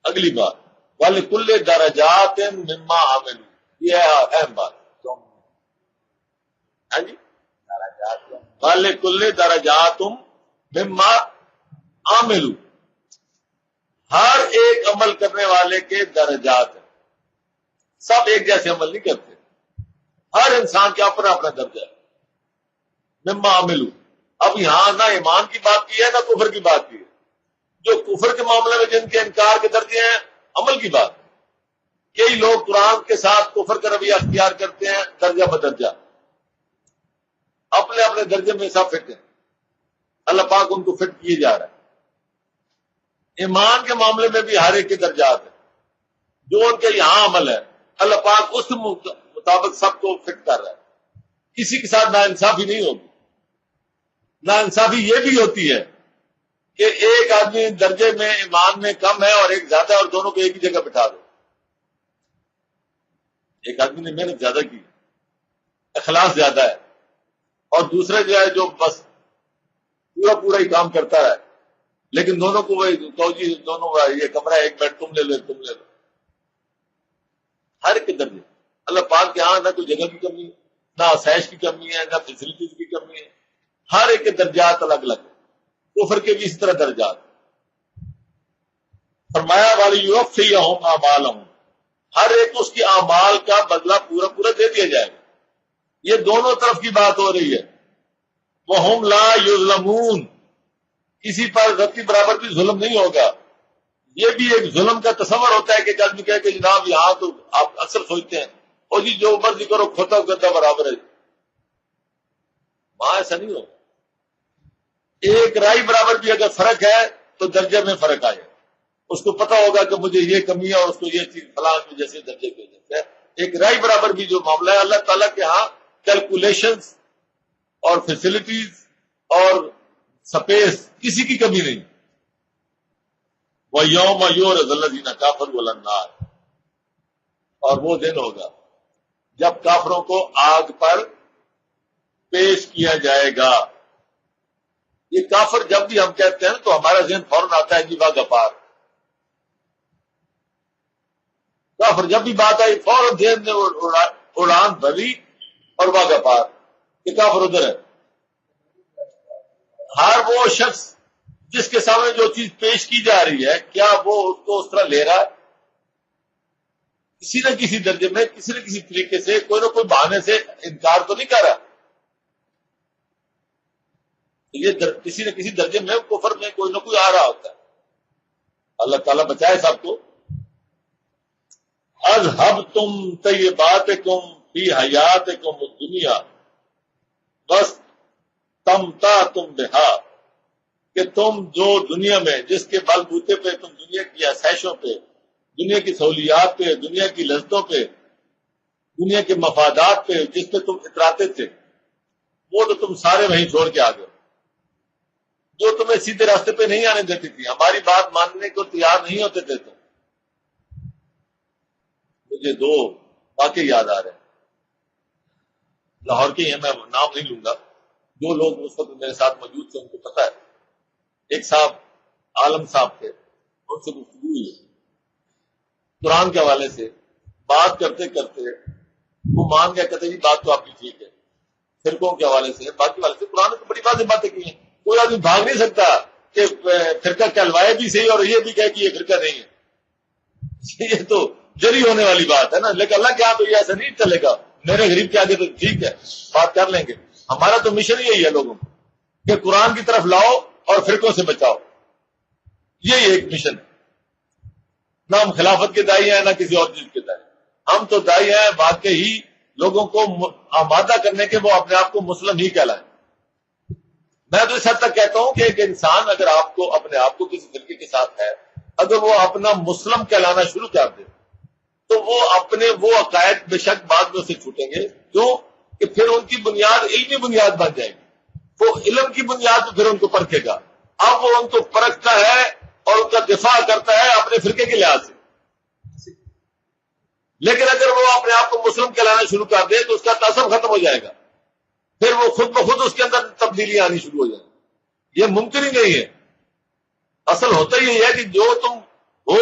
اگلی بات وَلِكُلِّ دَرَجَاتٍ مِّمَّا عَمِلُوا، یہ ہے اہم بات. ہاں جی، وَلِكُلِّ دَرَجَاتٍ مِّمَّا عَمِلُوا، ہر ایک عمل کرنے والے کے درجات ہیں. سب ایک جیسے عمل نہیں کرتے، ہر انسان کا اپنا اپنا درجہ ہے. مما عملوا، اب یہاں نہ ایمان کی بات کی ہے نہ کفر کی بات کی ہے. جو کفر کے معاملے میں جن کے انکار کے درجے ہیں، عمل کی بات. کئی لوگ قرآن کے ساتھ کفر کا رویہ اختیار کرتے ہیں درجہ بدرجہ، اپنے اپنے درجے میں سب فٹ ہیں. اللہ پاک ان کو فٹ کیے جا رہا ہے. ایمان کے معاملے میں بھی ہر ایک کے درجات ہیں. جو ان کے یہاں عمل ہے اللہ پاک اس مطابق سب کو فٹ کر رہا ہے. کسی کے ساتھ ناانصافی نہیں ہوگی. ناانصافی یہ بھی ہوتی ہے کہ ایک آدمی درجے میں ایمان میں کم ہے اور ایک زیادہ ہے اور دونوں کو ایک ہی جگہ بٹھا دو. ایک آدمی نے محنت زیادہ کی، اخلاص زیادہ ہے، اور دوسرا جو ہے جو بس پورا ہی کام کرتا ہے، لیکن دونوں کو وہ جی دونوں یہ کمرہ ہے، ایک بیڈ تم لے لو تم لے لو. ہر ایک کے درجے. اللہ پاک کے ہاں نہ کوئی جگہ کی کمی ہے، نہ آسائش کی کمی ہے، نہ فیسلٹیز کی کمی ہے. ہر ایک کے درجات الگ الگ ہیں. کفر کے بھی اس طرح درجات. فرمایا وَلِيُوَفِّيَهُمْ أَعْمَالَهُمْ، ہر ایک اس کی اعمال کا بدلہ پورا دے دیا جائے گا. یہ دونوں طرف کی بات ہو رہی ہے. وَهُمْ لَا يُظْلَمُونَ، کسی پر رتی برابر بھی ظلم نہیں ہوگا. یہ بھی ایک ظلم کا تصور ہوتا ہے کہ ایک آدمی کہے کہ جناب یہاں تو آپ اکثر سوچتے ہیں اور جی جو مرضی کرو کھوتا گدا برابر ہے. وہاں ایسا نہیں ہوگا. ایک رائی برابر بھی اگر فرق ہے تو درجے میں فرق آئے. اس کو پتا ہوگا کہ مجھے یہ کمی ہے اور اس کو یہ چیز فلاں جیسے درجے کی وجہ سے. ایک رائی برابر بھی جو معاملہ ہے اللہ تعالیٰ کے ہاں کیلکولیشنز اور فیسلٹیز اور سپیس کسی کی کمی نہیں. وَيَوْمَ يُعْرَضُ الَّذِينَ كَفَرُوا عَلَى النَّارِ، اور وہ دن ہوگا جب کافروں کو آگ پر پیش کیا جائے گا. یہ کافر جب بھی ہم کہتے ہیں تو ہمارا ذہن فوراً آتا ہے جی واہ غفار. کافر جب بھی بات آئی فوراً ذہن میں اڑان بھری اور واہ غفار کہ کافر ادھر ہے. ہر وہ شخص جس کے سامنے جو چیز پیش کی جا رہی ہے کیا وہ اس کو اس طرح لے رہا ہے؟ کسی نہ کسی درجے میں کسی نہ کسی طریقے سے کوئی نہ کوئی بہانے سے انکار تو نہیں کر رہا. یہ کسی نہ کسی درجے میں کفر میں کوئی نہ کوئی آ رہا ہوتا ہے. اللہ تعالیٰ بچائے سب کو. اذهبتم طیباتکم فی حیاتکم الدنیا واستمتعتم بہا، کہ تم جو دنیا میں جس کے بل بوتے پہ تم دنیا کی آسائشوں پہ، دنیا کی سہولیات پہ، دنیا کی لذتوں پہ، دنیا کے مفادات پہ جس پہ تم اتراتے تھے، وہ تو تم سارے وہیں چھوڑ کے آ گئے. جو تمہیں سیدھے راستے پہ نہیں آنے دیتی تھی، ہماری بات ماننے کو تیار نہیں ہوتے تھے تم. مجھے دو واقعے یاد آ رہے ہیں، لاہور کے ہیں، میں نام نہیں لوں گا. جو لوگ اس وقت میرے ساتھ موجود تھے ان کو پتا ہے. ایک صاحب عالم صاحب تھے، ان سے گفتگو ہوئی قرآن کے حوالے سے. بات کرتے کرتے وہ مان گیا، کہتے جی بات تو آپ کی ٹھیک ہے. فرقوں کے حوالے سے باقی حوالے سے قرآن نے تو بڑی واضح باتیں کی ہیں. کوئی آدمی بھاگ نہیں سکتا کہ فرقہ کہلوائے بھی صحیح اور یہ بھی کہے کہ یہ فرقہ نہیں ہے. یہ تو جری ہونے والی بات ہے نا. لیکن اللہ کے ہاں تو یہ ایسا نہیں چلے گا. میرے غریب کے آگے تو ٹھیک ہے بات کر لیں گے. ہمارا تو مشن یہی ہے لوگوں کو کہ قرآن کی طرف لاؤ اور فرقوں سے بچاؤ. یہی ایک مشن ہے. نہ ہم خلافت کے دائی ہیں نہ کسی اور چیز کے دائی. ہم تو دائی ہیں واقعی لوگوں کو آمادہ کرنے کے وہ اپنے آپ کو مسلم ہی کہلائیں. میں تو اس حد تک کہتا ہوں کہ ایک انسان اگر آپ کو اپنے آپ کو کسی فرقے کے ساتھ ہے، اگر وہ اپنا مسلم کہلانا شروع کر دے تو وہ اپنے وہ عقائد بے شک بعد میں سے چھوٹیں گے. کیوں کہ پھر ان کی بنیاد علمی بنیاد بن جائے گی. وہ علم کی بنیاد پہ پھر ان کو پرکھے گا. اب وہ ان کو پرکھتا ہے اور ان کا دفاع کرتا ہے اپنے فرقے کے لحاظ سے. لیکن اگر وہ اپنے آپ کو مسلم کہلانا شروع کر دے تو اس کا تعصب ختم ہو جائے گا. پھر وہ خود بخود اس کے اندر تبدیلیاں آنی شروع ہو جائیں. یہ ممکن ہی نہیں ہے. اصل ہوتا ہی ہے کہ جو تم ہو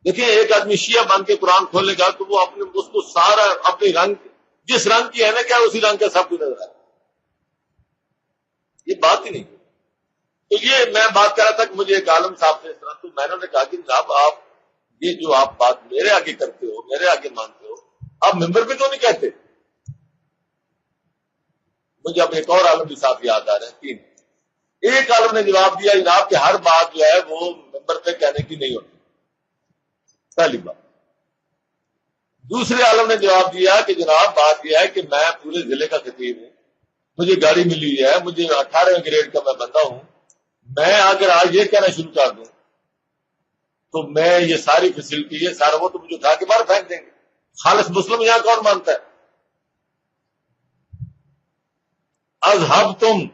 دیکھیں ایک آدمی شیعہ بن کے قرآن کھولے گا تو وہ اپنے اس کو سارا اپنے رنگ جس رنگ کی ہے نا کیا اسی رنگ کا سب کچھ نظر آئے. یہ بات ہی نہیں. تو یہ میں بات کر رہا تھا کہ مجھے ایک عالم صاحب سے اس طرح تو میں نے کہا کہ جناب آپ یہ جو آپ بات میرے آگے کرتے ہو میرے آگے مانتے ہو آپ ممبر پہ تو نہیں کہتے. مجھے اب ایک اور عالم بھی صاحب یاد آ رہے ہیں 3. ایک عالم نے جواب دیا جناب کہ ہر بات جو ہے وہ ممبر پہ کہنے کی نہیں ہوتی پہلی بات. دوسرے عالم نے جواب دیا کہ جناب بات یہ ہے کہ میں پورے ضلع کا خطیب ہوں مجھے گاڑی ملی ہے مجھے 18ویں گریڈ کا میں بندہ ہوں میں اگر آج یہ کہنا شروع کر دوں تو میں یہ ساری فیسلٹی ہے سارا وہ تو مجھے اٹھا کے باہر پھینک دیں گے. خالص مسلم یہاں کون مانتا ہے؟ اذهبتم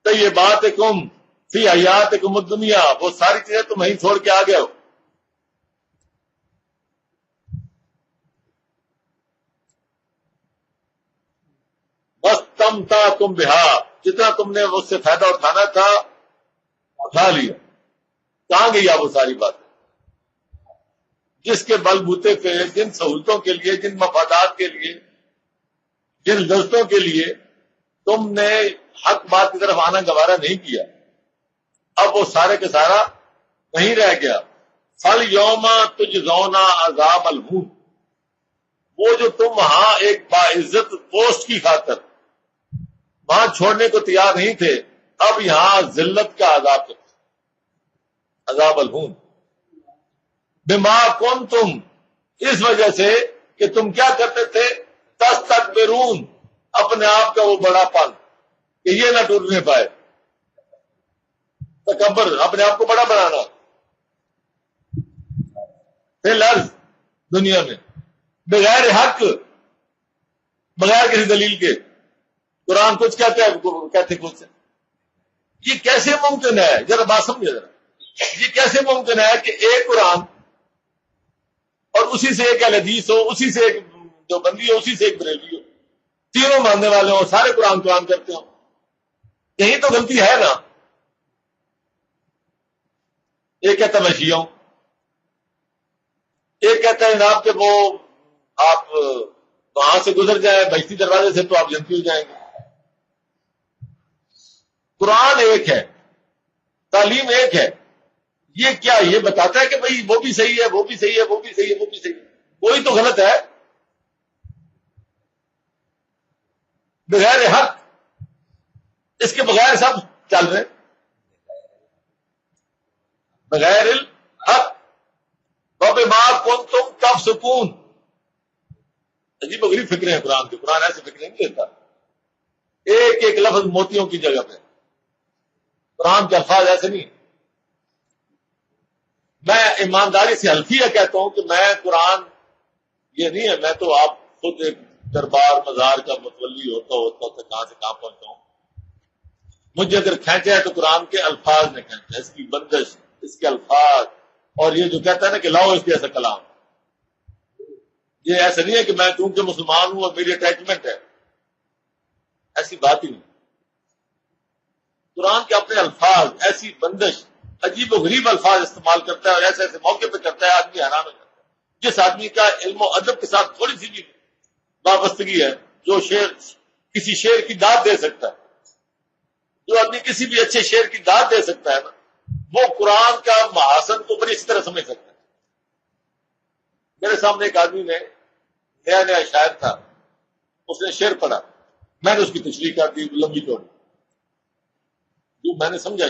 طیباتکم فی حیاتکم الدنیا وہ ساری چیزیں تم وہیں چھوڑ کے آ گئے ہو. واستمتعتم بہا جتنا تم نے اس سے فائدہ اٹھانا تھا اٹھا لیا. کہاں گئی وہ ساری بات جس کے بل بوتے پہ جن سہولتوں کے لیے جن مفادات کے لیے جن لذتوں کے لیے تم نے حق بات کی طرف آنا گوارا نہیں کیا اب وہ سارے کے سارا نہیں رہ گیا. فَالْيَوْمَ تُجْزَوْنَ عَذَابَ الْهُونِ وہ جو تم وہاں ایک باعزت پوسٹ کی خاطر وہاں چھوڑنے کو تیار نہیں تھے اب یہاں ذلت کا عذاب عذاب الہون بما کنتم اس وجہ سے کہ تم کیا کرتے تھے تستکبرون اپنے آپ کا وہ بڑا پن کہ یہ نہ ٹوٹنے پائے. تکبر اپنے آپ کو بڑا بنانا فی الارض دنیا میں بغیر حق بغیر کسی دلیل کے. قرآن کچھ کہتے ہیں کہتے کچھ یہ کیسے ممکن ہے ذرا بات سمجھے ذرا یہ کیسے ممکن ہے کہ ایک قرآن اور اسی سے ایک اہل حدیث ہو اسی سے ایک جو بندی ہو اسی سے ایک بریلوی ہو تینوں ماننے والے ہوں سارے قرآن کرتے ہوں کہیں تو غلطی ہے نا. ایک کہتا میں شیعہ ہوں ایک کہتا ہے جناب کہ وہ آپ وہاں سے گزر جائیں بہشتی دروازے سے تو آپ جنتی ہو جائیں گے. قرآن ایک ہے تعلیم ایک ہے یہ کیا یہ بتاتا ہے کہ بھئی وہ بھی صحیح ہے وہ بھی صحیح ہے وہ بھی صحیح ہے وہ بھی صحیح ہے کوئی تو غلط ہے بغیر حق اس کے بغیر سب چل رہے بغیر الحق وبما کنتم تفسقون. عجیب و غریب فکریں ہیں قرآن کی. قرآن ایسے فکریں نہیں دیتا ایک ایک لفظ موتیوں کی جگہ پہ. قرآن کے الفاظ ایسے نہیں. میں ایمانداری سے حلفیہ کہتا ہوں کہ میں قرآن یہ نہیں ہے میں تو آپ خود ایک دربار مزار کا متولی ہوتا کہاں سے کہاں پہنچتا ہوں. مجھے اگر کھینچا ہے تو قرآن کے الفاظ نے کھینچا اس کی بندش اس کے الفاظ اور یہ جو کہتا ہے نا کہ لاؤ اس کے ایسا کلام یہ ایسا نہیں ہے کہ میں چونکہ مسلمان ہوں اور میری اٹیچمنٹ ہے ایسی بات ہی نہیں. قرآن کے اپنے الفاظ ایسی بندش عجیب و غریب الفاظ استعمال کرتا ہے اور ایسے ایسے موقع پہ کرتا ہے آدمی حیران ہو جاتا ہے. جس آدمی کا علم و ادب کے ساتھ تھوڑی سی بھی وابستگی ہے جو شعر کسی شعر کی داد دے سکتا ہے جو آدمی کسی بھی اچھے شعر کی داد دے سکتا ہے نا وہ قرآن کا محاسن کو بڑی اچھی طرح سمجھ سکتا ہے. میرے سامنے ایک آدمی نے نیا شاعر تھا اس نے شعر پڑھا میں نے اس کی تشریح کر دی لمبی چوڑی جو میں نے سمجھا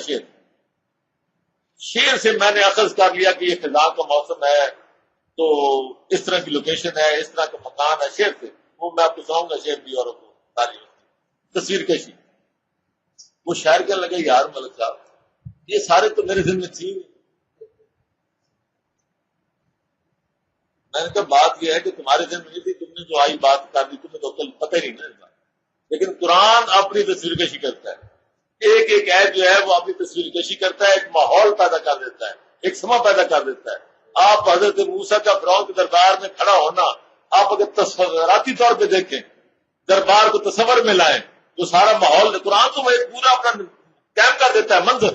شعر سے میں نے اخذ کر لیا کہ یہ خزاں کا موسم ہے تو اس طرح کی لوکیشن ہے اس طرح کا مکان ہے. شعر سے وہ میں آپ کو سناؤں گا شعر بھی اور ساری تصویر کشی وہ شاعر کہنے لگے یار ملک صاحب یہ سارے تو میرے ذہن میں تھی. میں نے کہا بات یہ ہے کہ تمہارے ذہن میں نہیں تھی تم نے جو آئی بات کر دی تمہیں تو کل پتہ ہی نہیں نا. لیکن قرآن اپنی تصویر کشی کرتا ہے ایک ایک عید جو ہے وہ اپنی تصویر کشی کرتا ہے ایک ماحول پیدا کر دیتا ہے ایک سما پیدا کر دیتا ہے. آپ حضرت موسیٰ کا فرعون کے دربار میں کھڑا ہونا آپ اگر تصوراتی طور پہ دیکھیں دربار کو تصور میں لائیں تو سارا ماحول قرآن تو وہ ایک پورا اپنا قائم کر دیتا ہے منظر